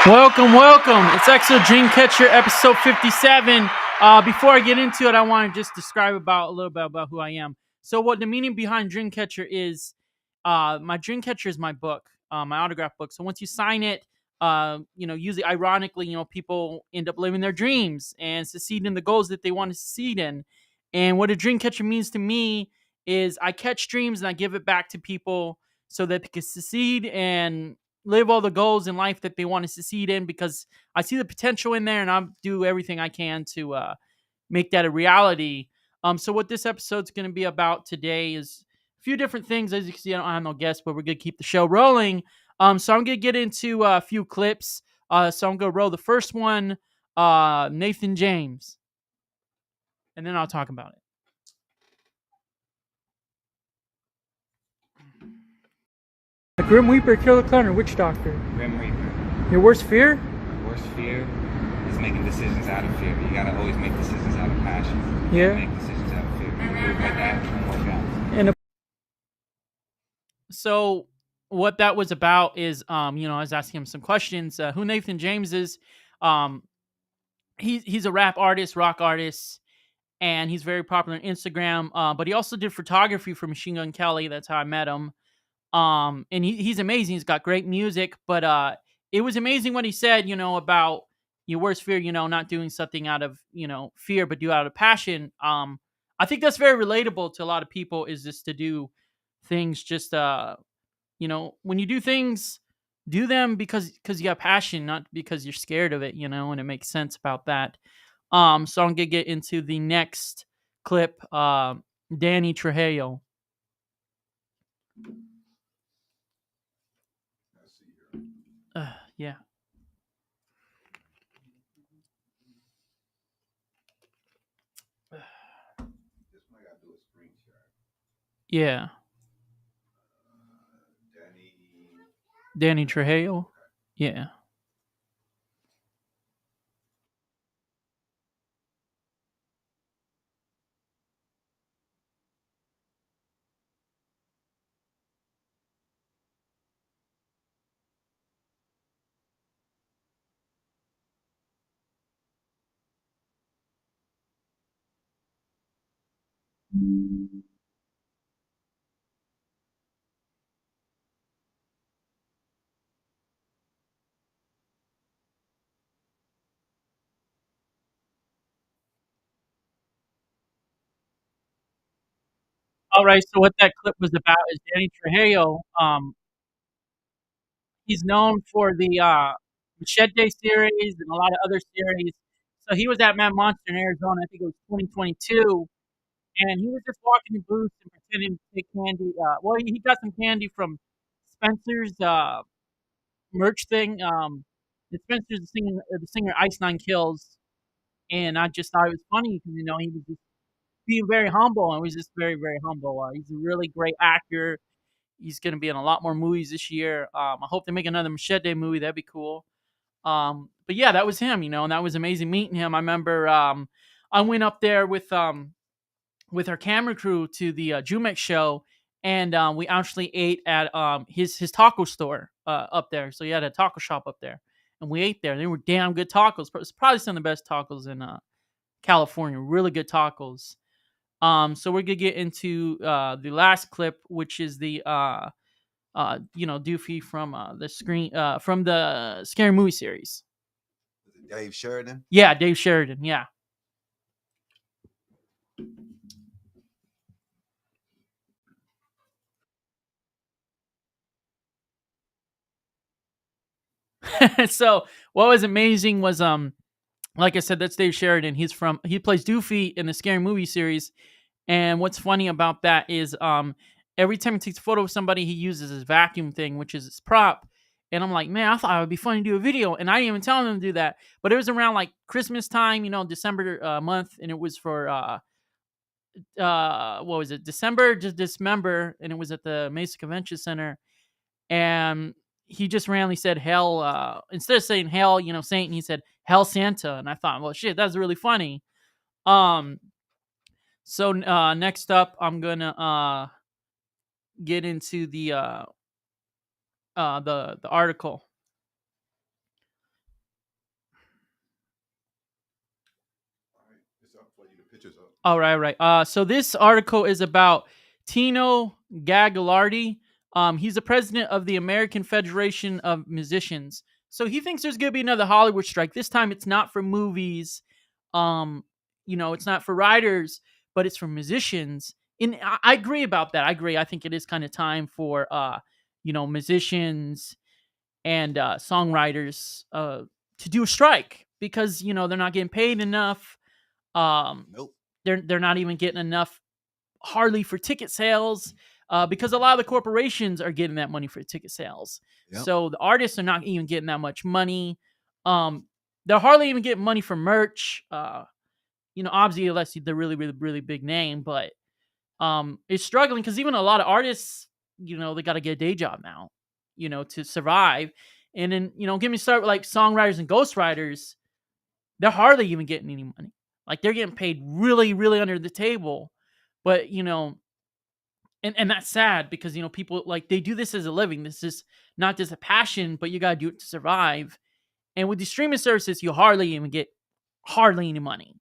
Welcome, welcome. It's XO Catcher, episode 57. Before I get into it, I want to just describe a little bit about who I am. So, what the meaning behind Dreamcatcher is, my Dreamcatcher is my book, my autograph book. So once you sign it, usually ironically, people end up living their dreams and succeed in the goals that they want to succeed in. And what a Dreamcatcher means to me is I catch dreams and I give it back to people so that they can succeed and live all the goals in life that they want to succeed in, because I see the potential in there and I'll do everything I can to make that a reality. So what this episode's going to be about today is a few different things. As you can see, I don't have no guests, but we're going to keep the show rolling. So I'm going to get into a few clips. So I'm going to roll the first one, Nathan James, and then I'll talk about it. The Grim Reaper, Killer Clown, or Witch Doctor? Grim Reaper. Your worst fear? Worst fear is making decisions out of fear. You gotta always make decisions out of passion. Yeah. Make decisions out of fear. If you move like that, it won't work out. And so what that was about is, I was asking him some questions. Who Nathan James is? He's a rap artist, rock artist, and he's very popular on Instagram. But he also did photography for Machine Gun Kelly. That's how I met him. And he's amazing. He's got great music, but it was amazing what he said, about your worst fear, not doing something out of, fear, but do out of passion. I think that's very relatable to a lot of people, is just to do things just, when you do things, do them because you have passion, not because you're scared of it, and it makes sense about that. So I'm gonna get into the next clip, Danny Trejo. Yeah. Yeah. Danny Trejo. Yeah. All right. So what that clip was about is Danny Trejo. He's known for the Machete series and a lot of other series. So he was at Mad Monster in Arizona. I think it was 2022, and he was just walking the booth and pretending to take candy. Well, he got some candy from Spencer's merch thing. And Spencer's the singer Ice Nine Kills, and I just thought it was funny because he was just being very humble, and was just very very humble. He's a really great actor. He's going to be in a lot more movies this year. I hope they make another Machete movie. That'd be cool. But yeah, that was him, and that was amazing meeting him. I remember I went up there with our camera crew to the Jumex show, and we actually ate at his taco store up there. So he had a taco shop up there, and we ate there. They were damn good tacos. It's probably some of the best tacos in California. Really good tacos. So we're gonna get into the last clip, which is the Doofy from the Scary Movie series. Dave Sheridan? Yeah, Dave Sheridan. Yeah. So what was amazing was, like I said, that's Dave Sheridan. He plays Doofy in the Scary Movie series. And what's funny about that is, every time he takes a photo of somebody, he uses his vacuum thing, which is his prop. And I'm like, man, I thought it would be funny to do a video, and I didn't even tell him to do that. But it was around like Christmas time, December month, and it was for what was it, December, just dismember, and it was at the Mesa Convention Center. And he just randomly said hell, instead of saying hell, Satan, he said hell Santa. And I thought, well, shit, that's really funny. So next up, I'm gonna get into the article. All right, right. So this article is about Tino Gagliardi. He's the president of the American Federation of Musicians. So he thinks there's going to be another Hollywood strike. This time, it's not for movies. Um, it's not for writers, but it's for musicians. And I agree about that. I agree. I think it is kind of time for musicians and songwriters to do a strike because they're not getting paid enough. Um, Nope. they're not even getting enough hardly for ticket sales because a lot of the corporations are getting that money for ticket sales. Yep. So the artists are not even getting that much money. They're hardly even getting money for merch. Obviously, unless they're really, really, really big name, but it's struggling because even a lot of artists, they got to get a day job now, to survive. And then, give me start with like songwriters and ghostwriters. They're hardly even getting any money. Like they're getting paid really, really under the table. But and that's sad because people like they do this as a living. This is not just a passion, but you gotta do it to survive. And with these streaming services, you hardly even get hardly any money.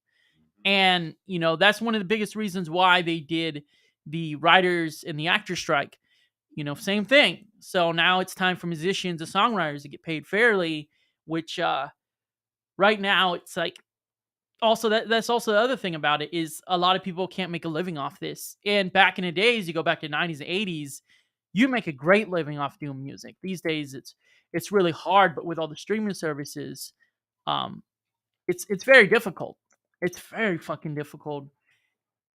And that's one of the biggest reasons why they did the writers and the actor strike. Same thing. So now it's time for musicians and songwriters to get paid fairly, which right now it's like also that's also the other thing about it is a lot of people can't make a living off this. And back in the days, you go back to 90s and 80s, you make a great living off doing music. These days it's really hard, but with all the streaming services, um it's very difficult. It's very fucking difficult.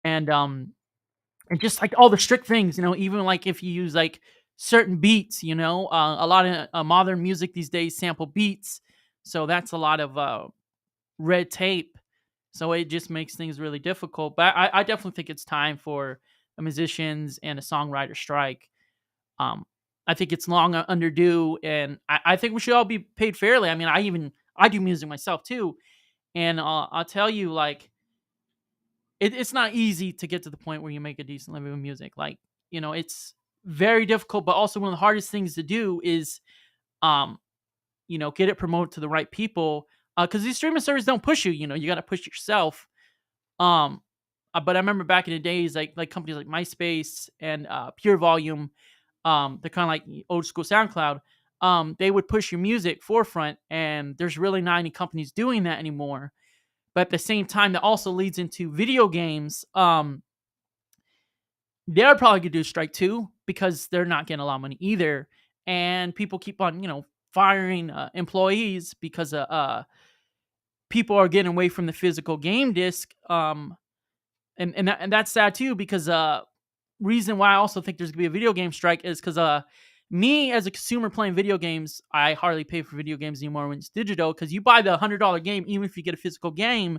And just like all the strict things, even like if you use like certain beats, a lot of modern music these days sample beats. So that's a lot of red tape. So it just makes things really difficult. But I definitely think it's time for a musicians and a songwriter strike. Um, I think it's long underdue, and I think we should all be paid fairly. I mean, I do music myself too, and I'll tell you, like, it's not easy to get to the point where you make a decent living with music. Like, it's very difficult, but also one of the hardest things to do is, um, get it promoted to the right people. Because these streaming services don't push you. You got to push yourself. Um, but I remember back in the days, like companies like MySpace and Pure Volume, they're kind of like old school SoundCloud. They would push your music forefront, and there's really not any companies doing that anymore. But at the same time, that also leads into video games. They're probably gonna do a strike too because they're not getting a lot of money either, and people keep on firing employees because people are getting away from the physical game disc. And that's sad too because reason why I also think there's gonna be a video game strike is because me as a consumer playing video games, I hardly pay for video games anymore when it's digital because you buy the $100 game even if you get a physical game.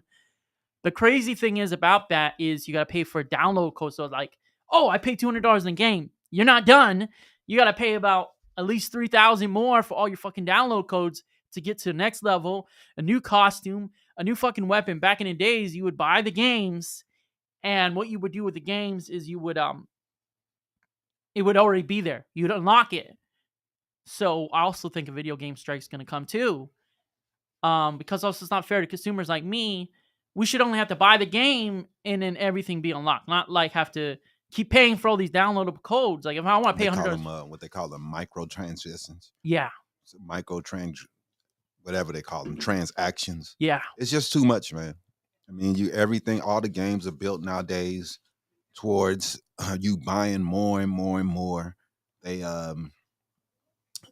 The crazy thing is about that is you gotta pay for a download code. So it's like, oh, I paid $200 in the game. You're not done. You gotta pay about at least $3,000 more for all your fucking download codes to get to the next level, a new costume, a new fucking weapon. Back in the days, you would buy the games, and what you would do with the games is you would it would already be there. You'd unlock it. So I also think a video game strike's gonna come too. Because also it's not fair to consumers like me. We should only have to buy the game and then everything be unlocked, not like have to keep paying for all these downloadable codes. Like if I want to pay $100, what they call them microtransactions. yeah, So whatever they call them, transactions. yeah, It's just too much, man. I mean, all the games are built nowadays towards you buying more and more and more. They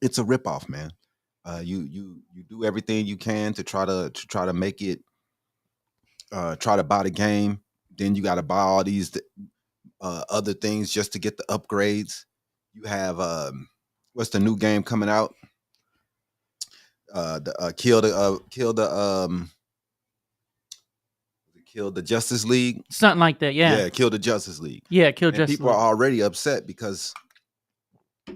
it's a ripoff, man. You do everything you can to try to make it try to buy the game. Then you got to buy all these other things just to get the upgrades. You have what's the new game coming out? Kill the Justice League. something like that. Yeah, Kill the Justice League. yeah, kill And Justice people League. are already upset because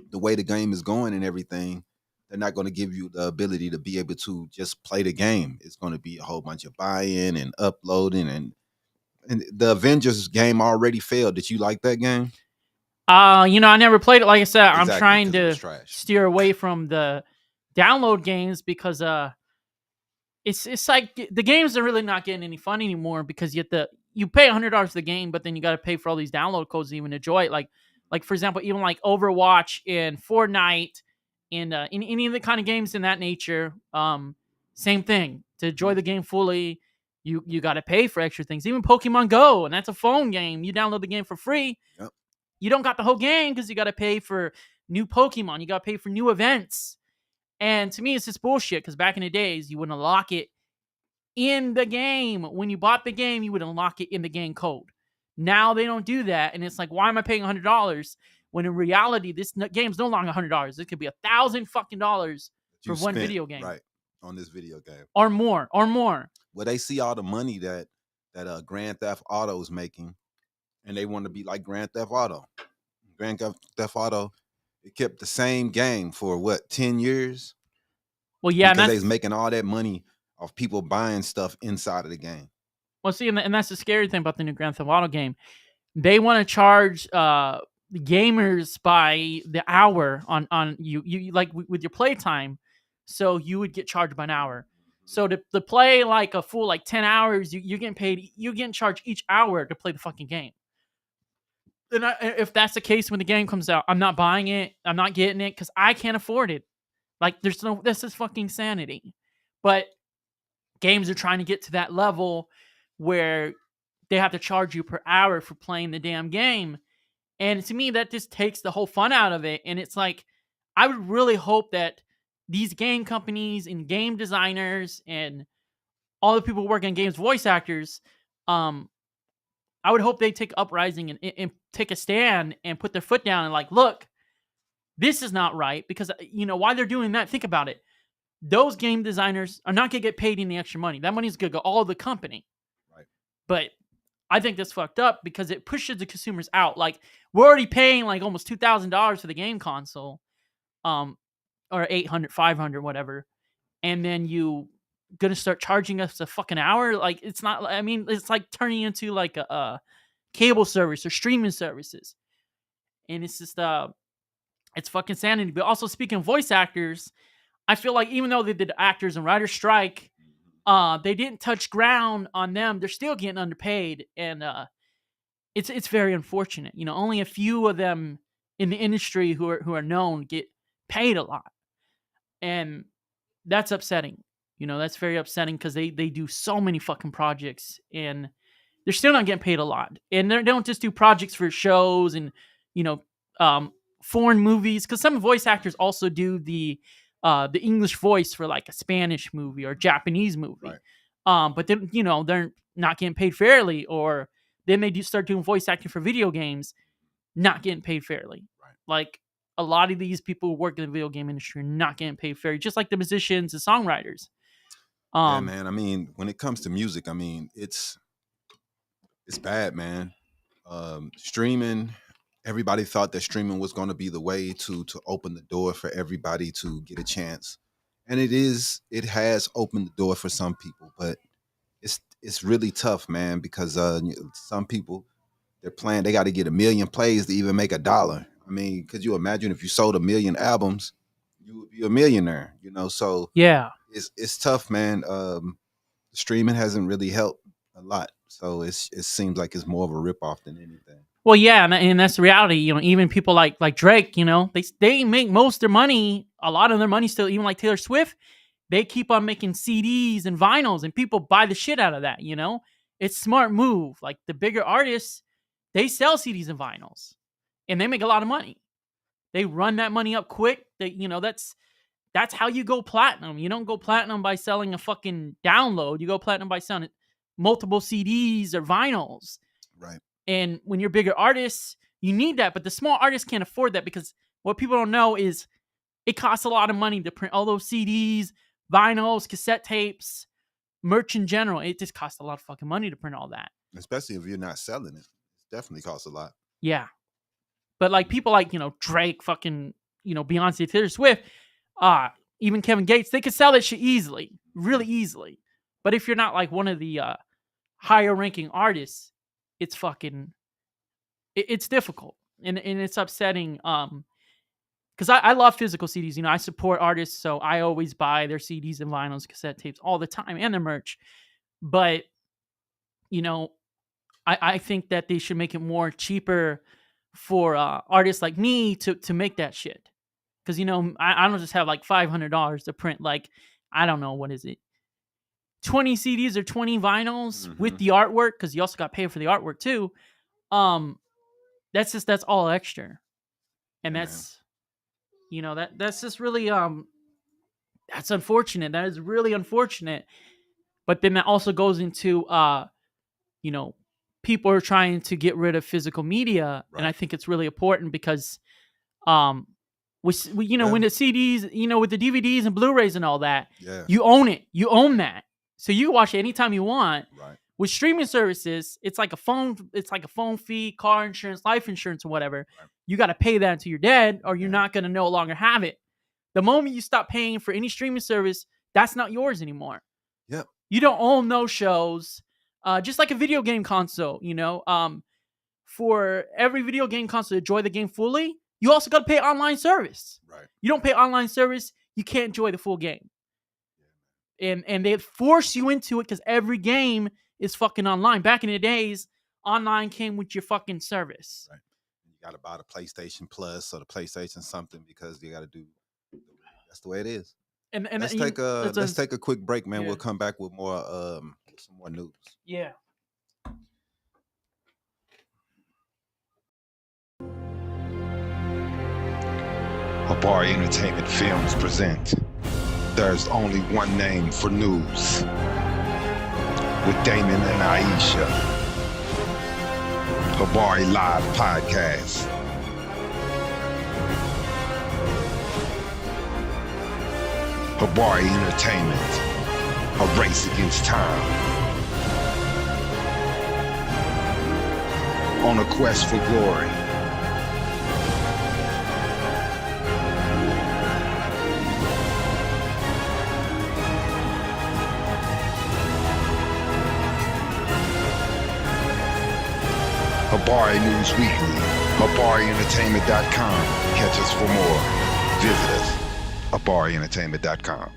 the way the game is going and everything, they're not going to give you the ability to be able to just play the game. It's going to be a whole bunch of buy-in and uploading, and the Avengers game already failed. Did you like that game? I never played it. Like I said, Exactly, I'm trying 'cause it was to trash. steer away from the download games because it's like the games are really not getting any fun anymore because you pay $100 for the game, but then you got to pay for all these download codes to even enjoy it. Like for example, even like Overwatch and Fortnite and in any of the kind of games in that nature, same thing. To enjoy the game fully, you got to pay for extra things. Even Pokemon Go, and that's a phone game. You download the game for free. Yep. You don't got the whole game because you got to pay for new Pokemon. You got to pay for new events. And to me, it's just bullshit because back in the days, you would unlock it in the game. When you bought the game, you would unlock it in the game code. Now they don't do that. And it's like, why am I paying $100 when in reality, this game's no longer $100. It could be $1,000 fucking dollars for one video game. Right. On this video game. Or more. Well, they see all the money that Grand Theft Auto is making, and they want to be like Grand Theft Auto. Grand Theft Auto, it kept the same game for what, 10 years? Well, yeah, because they was making all that money off people buying stuff inside of the game. Well, see, and that's the scary thing about the new Grand Theft Auto game. They want to charge the gamers by the hour on you like with your playtime, so you would get charged by an hour. So to play like a full like 10 hours, you're getting paid. You're getting charged each hour to play the fucking game. And if that's the case when the game comes out, I'm not buying it. I'm not getting it because I can't afford it. Like this is fucking sanity. But games are trying to get to that level where they have to charge you per hour for playing the damn game. And to me, that just takes the whole fun out of it. And it's like, I would really hope that these game companies and game designers and all the people who work on games, voice actors, I would hope they take uprising and take a stand and put their foot down and like, look, this is not right. Because, why they're doing that, think about it. Those game designers are not going to get paid any extra money. That money is going to go all to the company. Right. But I think that's fucked up because it pushes the consumers out. Like, we're already paying like almost $2,000 for the game console, or $800, $500, whatever. And then you going to start charging us a fucking hour? Like, it's not, I mean, it's like turning into like a cable service or streaming services. And it's just, it's fucking sanity. But also, speaking of voice actors, I feel like even though they did actors and writers strike, they didn't touch ground on them. They're still getting underpaid, and it's very unfortunate. Only a few of them in the industry who are known get paid a lot, and that's upsetting. That's very upsetting because they do so many fucking projects, and they're still not getting paid a lot. And they don't just do projects for shows and foreign movies, because some voice actors also do the English voice for like a Spanish movie or Japanese movie. Right. But then, they're not getting paid fairly, or then they start doing voice acting for video games, not getting paid fairly. Right. Like a lot of these people who work in the video game industry are not getting paid fairly, just like the musicians and songwriters. Yeah, man. I mean, when it comes to music, I mean, it's bad, man. Streaming. Everybody thought that streaming was going to be the way to open the door for everybody to get a chance. And it has opened the door for some people, but it's really tough, man, because some people, they got to get 1 million plays to even make $1. I mean, could you imagine if you sold 1 million albums, you would be a millionaire, So yeah, it's tough, man. Streaming hasn't really helped a lot. So it seems like it's more of a ripoff than anything. Well, yeah, and that's the reality. Even people like Drake, they make most of their money, a lot of their money still, even like Taylor Swift, they keep on making CDs and vinyls, and people buy the shit out of that. It's a smart move. Like the bigger artists, they sell CDs and vinyls, and they make a lot of money. They run that money up quick. That's how you go platinum. You don't go platinum by selling a fucking download. You go platinum by selling multiple CDs or vinyls. Right. And when you're bigger artists, you need that. But the small artists can't afford that, because what people don't know is it costs a lot of money to print all those CDs, vinyls, cassette tapes, merch in general. It just costs a lot of fucking money to print all that. Especially if you're not selling it. It definitely costs a lot. Yeah. But like people like, Drake, fucking, Beyonce, Taylor Swift, even Kevin Gates, they could sell that shit easily, really easily. But if you're not like one of the higher ranking artists, it's fucking, it's difficult, and it's upsetting. Because I love physical CDs. I support artists, so I always buy their CDs and vinyls, cassette tapes all the time, and their merch. But I think that they should make it more cheaper for artists like me to make that shit. Because I don't just have like $500 to print like, I don't know, what is it, 20 CDs or 20 vinyls with the artwork, because you also got paid for the artwork too. Um, that's all extra, and Yeah, man. that's just really that's unfortunate. That is really unfortunate. But then that also goes into you know, people are trying to get rid of physical media, and I Right. think it's really important because um Yeah. when the CDs, with the DVDs and Blu-rays and all that, Yeah. you own it. You own that. So you can watch it anytime you want. Right. With streaming services, it's like a phone fee, car insurance, life insurance, or whatever. Right. You got to pay that until you're dead, or you're Yeah. not going to no longer have it. The moment you stop paying for any streaming service, that's not yours anymore. Yep. You don't own those shows. Just like a video game console, for every video game console to enjoy the game fully, you also got to pay online service. Right. You don't pay online service, you can't enjoy the full game. And they force you into it because every game is fucking online. Back in the days, online came with your fucking service. Right. You got to buy the PlayStation Plus or the PlayStation something because you got to do. That's the way it is. And let's take a quick break, man. Yeah. We'll come back with more some more news. Yeah. Habari Entertainment Films present There's Only One Name for News with Damon and Iesha. Habari Live Podcast. Habari Entertainment, a race against time. On a quest for glory. Habari News Weekly, HabariEntertainment.com. Catch us for more. Visit us, HabariEntertainment.com.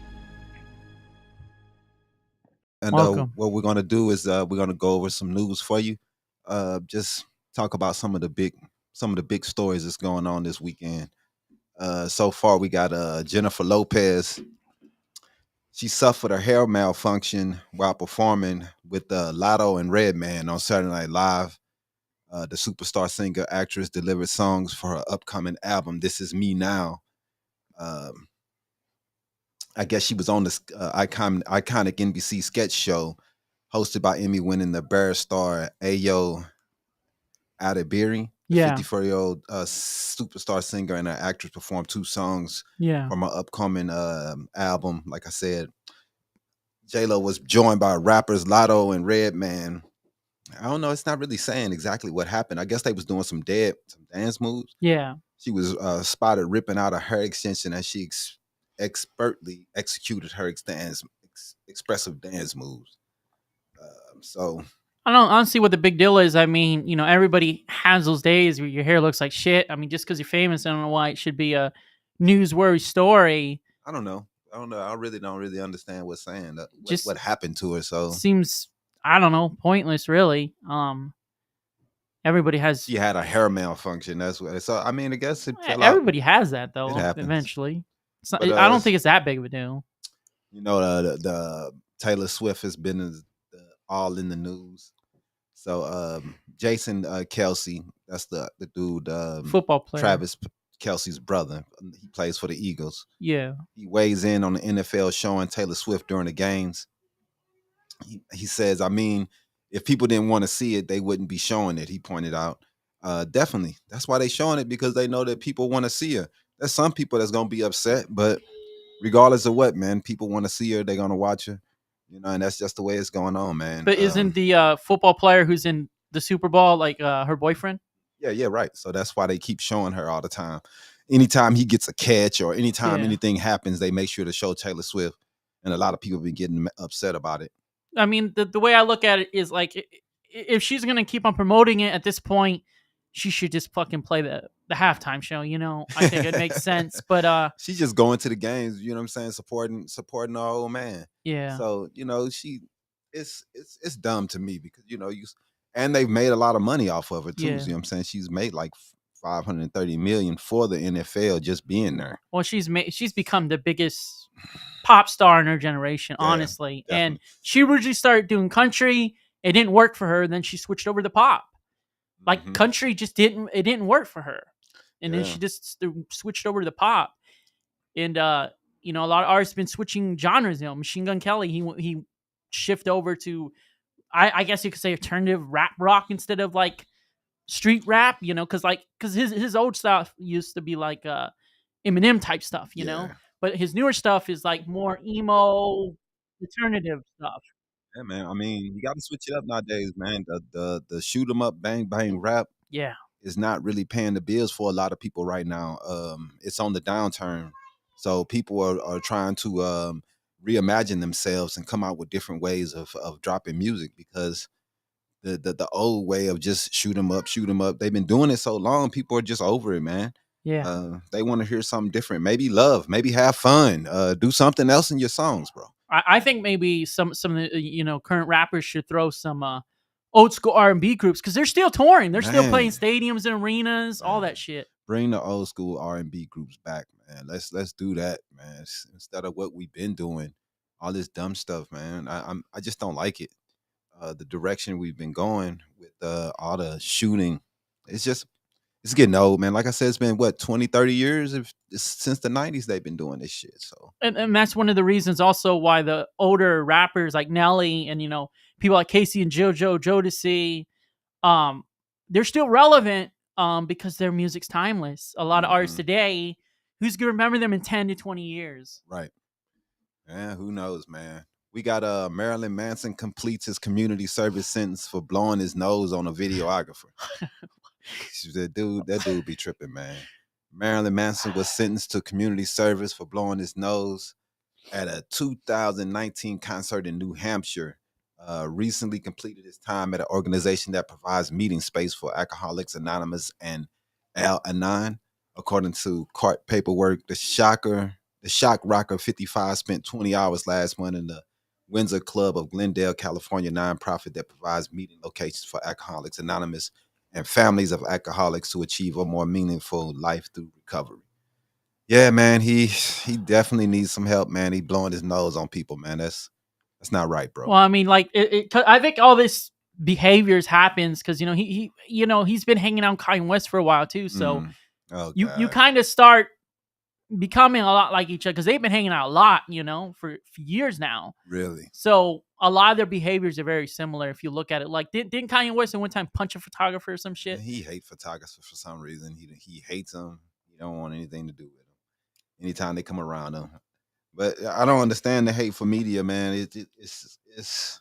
And Welcome. what we're gonna do is we're gonna go over some news for you. Just talk about some of the big stories that's going on this weekend. So far, we got Jennifer Lopez. She suffered a hair malfunction while performing with Lotto and Redman on Saturday Night Live. The superstar singer actress delivered songs for her upcoming album, This Is Me Now. I guess she was on this iconic NBC sketch show hosted by Emmy-winning the Bear star Ayo Adebiri. The Yeah. 54-year-old superstar singer and an actress performed 2 songs Yeah. from her upcoming album. Like I said, J-Lo was joined by rappers Lotto and Redman. I don't know. It's not really saying exactly what happened. I guess they was doing some dance moves. Yeah. She was spotted ripping out a hair extension as she expertly executed her expressive dance moves. So I don't see what the big deal is. I mean, everybody has those days where your hair looks like shit. I mean, just because you're famous, I don't know why it should be a newsworthy story. I don't know. I really don't understand what's saying. Just what happened to her. So seems, I don't know, pointless, really. Everybody has. she had a hair malfunction. That's what. So I mean, I guess it fell out. Everybody has that though. It happens. Eventually. But, I don't think it's that big of a deal. The Taylor Swift has been all in the news. So Jason Kelsey, that's the dude, Football player. Travis Kelsey's brother. He plays for the Eagles. Yeah. He weighs in on the NFL showing Taylor Swift during the games. He says, I mean, if people didn't want to see it, they wouldn't be showing it. He pointed out. Definitely. That's why they showing it, because they know that people want to see her. There's some people that's going to be upset, but regardless of what, man, people want to see her. They're going to watch her, and that's just the way it's going on, man. But isn't the football player who's in the Super Bowl like her boyfriend? Yeah, right. So that's why they keep showing her all the time. Anytime he gets a catch or anytime anything happens, they make sure to show Taylor Swift. And a lot of people have been getting upset about it. I mean, the way I look at it is like, if she's going to keep on promoting it at this point, she should just fucking play the halftime show, I think it makes sense. But she's just going to the games, you know what I'm saying, supporting our old man. Yeah. So, it's dumb to me because, and they've made a lot of money off of it too. Yeah. You know what I'm saying? She's made like 530 million for the NFL just being there. Well, she's become the biggest pop star in her generation, Yeah, honestly. And definitely. she originally started doing country. It didn't work for her. Then she switched over to pop. Like Mhm. country just didn't work for her. And then Yeah. she just switched over to the pop. And a lot of artists have been switching genres. Machine Gun Kelly, he shift over to I guess you could say alternative rap rock instead of like street rap, because his old stuff used to be like Eminem type stuff, Yeah. but his newer stuff is like more emo alternative stuff. Yeah, man. I mean, you got to switch it up nowadays, man. The shoot 'em up, bang bang rap Yeah, is not really paying the bills for a lot of people right now. It's on the downturn, so people are trying to reimagine themselves and come out with different ways of dropping music because the old way of just shoot 'em up. They've been doing it so long, people are just over it, man. yeah. They want to hear something different. Maybe love, maybe have fun, do something else in your songs, bro. I think maybe some of the current rappers should throw some old school R&B groups because they're still touring, they're still playing Man, stadiums and arenas, all man. that shit. Bring the old school R&B groups back, man. Let's do that, man. Instead of what we've been doing, all this dumb stuff, man. I just don't like it. The direction we've been going with all the shooting, it's just it's getting old, man. Like I said, it's been what 20, 30 years since the 90s they've been doing this shit. So And that's one of the reasons also why the older rappers like Nelly and people like Casey and JoJo Jodeci, um, they're still relevant because their music's timeless. A lot of artists mhm, today, who's gonna remember them in 10 to 20 years? right. Yeah, who knows, man. We got Marilyn Manson completes his community service sentence for blowing his nose on a videographer. That dude be tripping, man. Marilyn Manson was sentenced to community service for blowing his nose at a 2019 concert in New Hampshire. Recently completed his time at an organization that provides meeting space for Alcoholics Anonymous and Al Anon. According to court paperwork, the shock rocker 55 spent 20 hours last month in the Windsor Club of Glendale, California, nonprofit that provides meeting locations for Alcoholics Anonymous and families of alcoholics to achieve a more meaningful life through recovery. Yeah, man, he definitely needs some help, man. He blowing his nose on people, man. That's not right, bro. Well, I mean, like 'cause I think all this behaviors happens because he's been hanging out with Kanye West for a while too. So Mm. Oh you God, kind of start becoming a lot like each other because they've been hanging out a lot, for years now. really? So a lot of their behaviors are very similar if you look at it. Like, didn't Kanye West at one time punch a photographer or some And shit? he hate photographers for some reason. He hates them. He don't want anything to do with them. Anytime they come around him, but I don't understand the hate for media, man. It's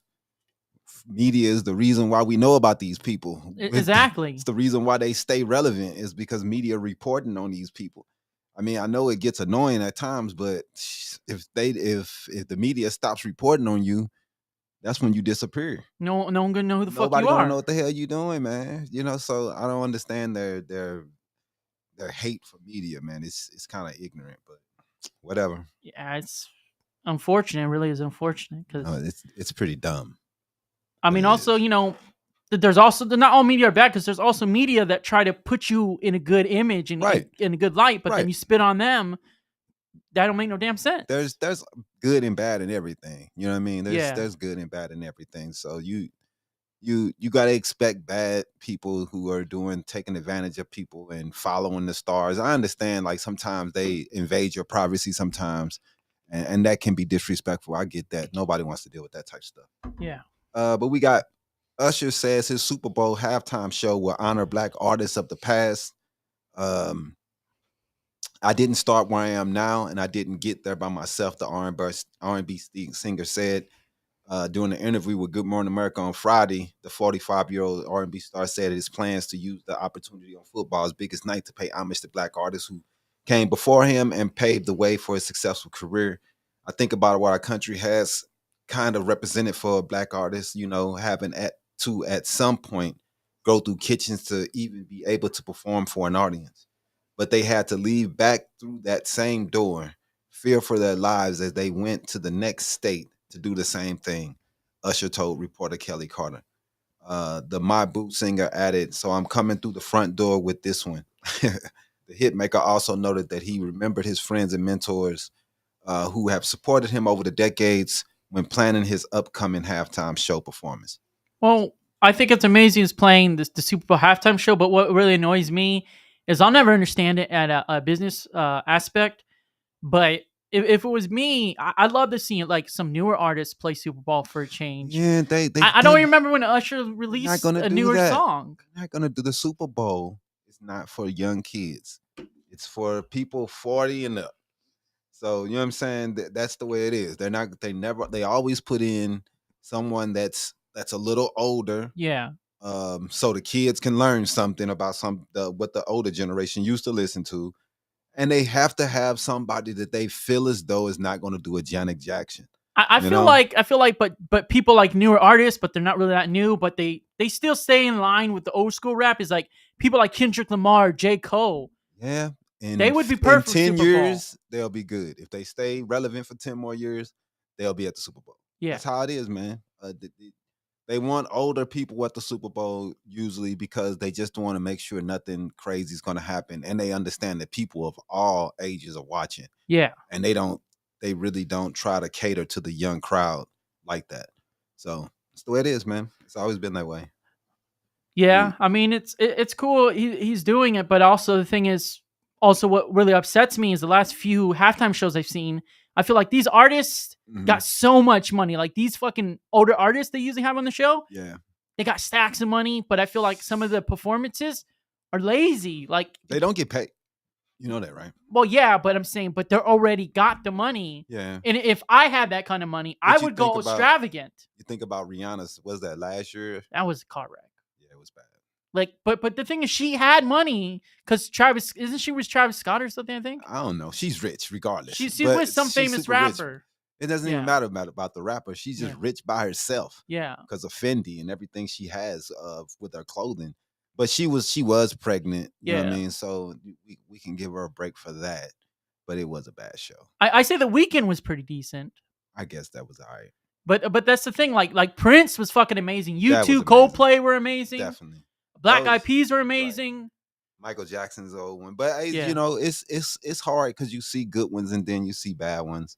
media is the reason why we know about these people. It's Exactly. the reason why they stay relevant is because media reporting on these people. I mean, I know it gets annoying at times, but if the media stops reporting on you, that's when you disappear. No one gonna know who the fuck Nobody you gonna know are. what the hell you doing, man. So I don't understand their hate for media, man. It's kind of ignorant, but whatever. Yeah, it's unfortunate. It really is unfortunate No, because it's pretty dumb, I but mean, it also, is. there's also not all media are bad because there's also media that try to put you in a good image and Right, in a good light, but then right. you spit on them. That don't make no damn sense. There's good and bad in everything. You know what I mean? Yeah, There's good and bad in everything. So you got to expect bad people who are taking advantage of people and following the stars. I understand like sometimes they invade your privacy sometimes, and that can be disrespectful. I get that. Nobody wants to deal with that type of stuff. yeah. But we got Usher says his Super Bowl halftime show will honor Black artists of the past. Um, I didn't start where I am now, and I didn't get there by myself. The R&B singer said during the interview with Good Morning America on Friday. The 45-year-old R&B star said his plans to use the opportunity on football's biggest night to pay homage to Black artists who came before him and paved the way for a successful career. I think about what our country has kind of represented for Black artists, having at some point go through kitchens to even be able to perform for an audience. But they had to leave back through that same door, fear for their lives as they went to the next state to do the same thing, Usher told reporter Kelly Carter. The My Boot singer added, "So I'm coming through the front door with this one." The hitmaker also noted that he remembered his friends and mentors who have supported him over the decades when planning his upcoming halftime show performance. Well, I think it's amazing he's playing the Super Bowl halftime show, but what really annoys me is I'll never understand it at a business aspect. But if it was me, I'd love to see like some newer artists play Super Bowl for a change. Yeah, I don't even remember when Usher released gonna a do newer that. song. They're not gonna do the Super Bowl. It's not for young kids. It's for people 40 and up. So you know what I'm saying? That's the way it is. They're not. They always put in someone that's a little older, Yeah. so the kids can learn something about what the older generation used to listen to, and they have to have somebody that they feel as though is not going to do a Janet Jackson. I You feel know? like but people like newer artists, but they're not really that new, but they still stay in line with the old school rap. Is like people like Kendrick Lamar, J. Cole. Yeah, They would be in perfect for 10 Super Bowl. years they'll be good. If they stay relevant for 10 more years, they'll be at the Super Bowl. Yeah. That's how it is, man. They want older people at the Super Bowl usually because they just want to make sure nothing crazy is going to happen, and they understand that people of all ages are watching, Yeah. and they really don't try to cater to the young crowd like that. So it's the way it is, man. It's always been that way. Yeah, I mean it's cool he's doing it, but also the thing is also what really upsets me is the last few halftime shows I've seen. I feel like these artists Mhm. got so much money. Like these fucking older artists they usually have on the show, Yeah, they got stacks of money, but I feel like some of the performances are lazy. Like they don't get paid. You know that, right? well, yeah, but I'm saying, but they're already got the money. Yeah. And if I had that kind of money, What I you would go think about- extravagant. You think about Rihanna's? Was that last year? That was a car wreck. Yeah, it was bad. Like, but the thing is, she had money because Travis isn't she with Travis Scott or something? I think I don't know. She's rich, regardless. she's But with some she's famous super rich. rapper. It doesn't Yeah. even matter about the rapper. She's just Yeah. rich by herself Yeah, because of Fendi and everything she has with her clothing. But she was pregnant. You know what I Yeah. mean? So we can give her a break for that. But it was a bad show. I say the weekend was pretty decent, I guess that was all right. but that's the thing. Like Prince was fucking amazing. That was U2, amazing. Coldplay were amazing. Definitely. Black Those- Eyed Peas were amazing. Michael Jackson's old one. But Yeah. you know, it's hard because you see good ones and then you see bad ones.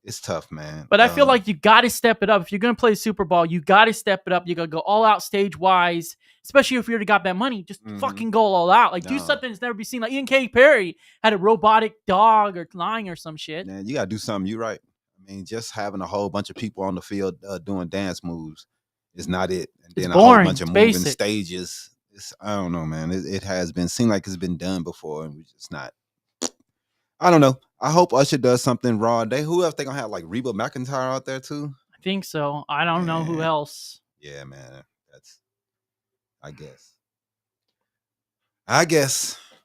It's tough, man. But I feel like you got to step it up. If you're going to play Super Bowl, you got to step it up. You got to go all out stage wise, especially if you already got that money. Just Mhm. fucking go all out. Like, do No. something that's never been seen. Like, Ian Katy Perry had a robotic dog or lion or some shit. man, you gotta do something. You're right. I mean, just having a whole bunch of people on the field doing dance moves is not it. And It's then boring. a whole bunch of It's moving basic. stages. I don't know, man. It has been seemed like it's been done before, and we just not. I don't know. I hope Usher does something raw. Who else they gonna have? Like Reba McEntire out there too? I think so. I don't know who Yeah. else. Yeah, man. That's. I guess.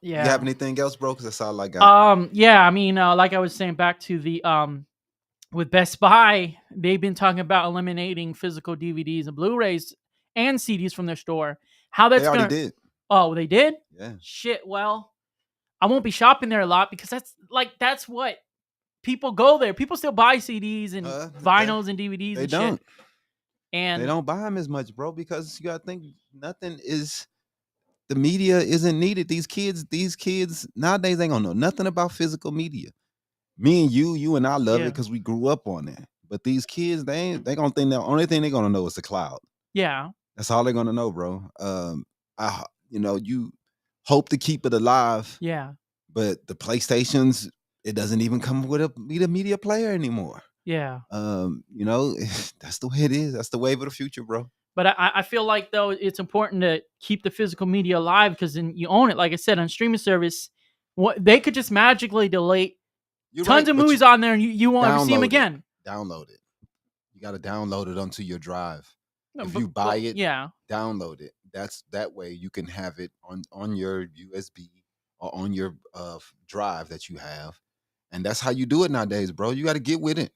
Yeah. You have anything else, bro? Because that's all I got. Yeah, I mean, like I was saying, back to the with Best Buy, they've been talking about eliminating physical DVDs and Blu-rays and CDs from their store. How that's They already gonna? did. Oh, they did? Yeah. Shit. Well, I won't be shopping there a lot because that's what people go there. People still buy CDs and vinyls and DVDs. They and don't. Shit. And They don't buy them as much, bro, because you gotta think the media isn't needed. These kids nowadays ain't gonna know nothing about physical media. Me and you and I love it Yeah. because we grew up on it. But these kids, they gonna think the only thing they're gonna know is the cloud. Yeah. That's all they're gonna know, bro. You hope to keep it alive, Yeah. but the PlayStations, it doesn't even come with a media player anymore. Yeah. That's the way it is. That's the wave of the future, bro. But I feel like though it's important to keep the physical media alive because then you own it. Like I said, on streaming service, they could just magically delete tons of movies on there and you won't ever see them again. Download it. You got to download it onto your drive. No, If but- you buy it, yeah. download it. That way you can have it on your USB or on your drive that you have, and that's how you do it nowadays, bro. You got to get with it.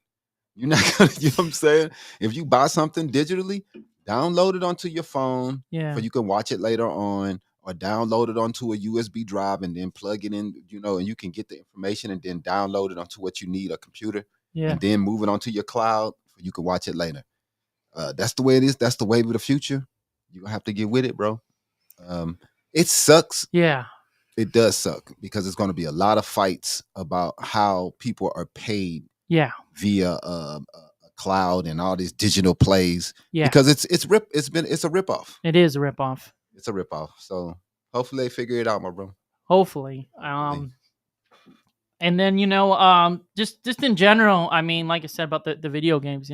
You're not gonna, you know what I'm saying? If you buy something digitally, download it onto your phone, Yeah. so you can watch it later on, or download it onto a USB drive and then plug it in, and you can get the information and then download it onto what you need, a computer, Yeah. and then move it onto your cloud so you can watch it later. That's the way it is. That's the wave of the future. you're gonna have to get with it, bro. Um, it sucks. Yeah. It does suck because it's gonna be a lot of fights about how people are paid Yeah. via a cloud and all these digital plays. Yeah. Because it's a ripoff. It is a ripoff. It's a ripoff. So hopefully they figure it out, my bro. Hopefully. And then, just in general, I mean, like I said about the video games,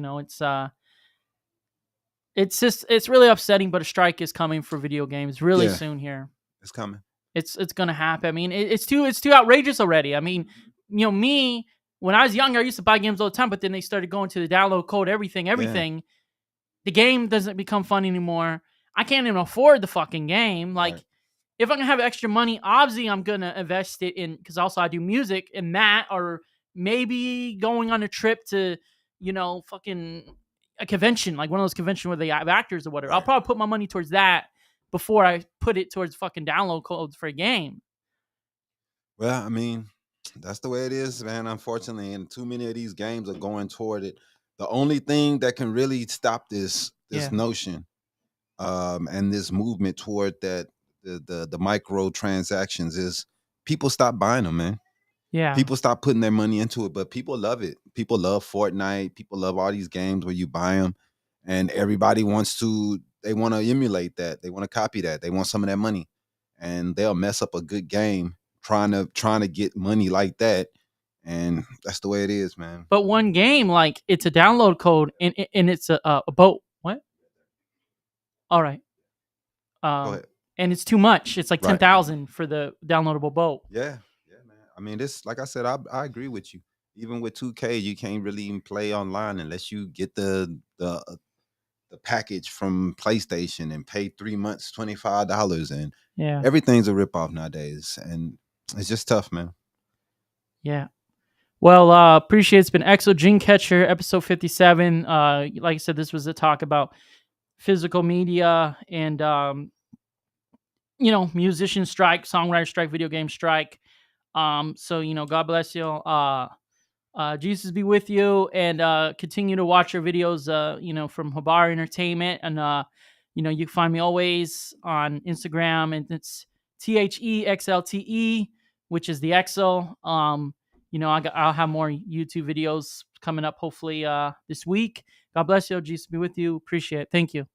it's really upsetting, but a strike is coming for video games really soon here. It's coming. It's gonna happen. I mean, it's too outrageous already. I mean, me when I was younger, I used to buy games all the time, but then they started going to the download code, everything. Yeah. The game doesn't become fun anymore. I can't even afford the fucking game. Like, Right. if I'm gonna have extra money, obviously I'm gonna invest it in, because also I do music in that, or maybe going on a trip to, fucking a convention, like one of those conventions where they have actors or whatever. I'll probably put my money towards that before I put it towards fucking download codes for a game. Well, I mean, that's the way it is, man. Unfortunately, and too many of these games are going toward it. The only thing that can really stop this notion, and this movement toward that the micro transactions is people stop buying them, man. Yeah. People stop putting their money into it, but people love it. People love Fortnite. People love all these games where you buy them, and everybody they want to emulate that. They want to copy that. They want some of that money, and they'll mess up a good game trying to get money like that. And that's the way it is, man. But one game, like, it's a download code and it's a boat. What? All right. Go ahead. And it's too much. It's like Right. 10,000 for the downloadable boat. Yeah, man. I mean, this, like I said, I agree with you. Even with 2K, you can't really even play online unless you get the package from PlayStation and pay 3 months $25, and Yeah. everything's a ripoff nowadays, and it's just tough, man. Yeah. Well, appreciate it's been XO Gene Katcher, episode 57. Like I said, this was a talk about physical media and musician strike, songwriter strike, video game strike. So God bless you. Jesus be with you, and continue to watch our videos, from Habari Entertainment. And you can find me always on Instagram, and it's THEXLTE, which is the EXO. I'll have more YouTube videos coming up hopefully this week. God bless you. Jesus be with you. Appreciate it. Thank you.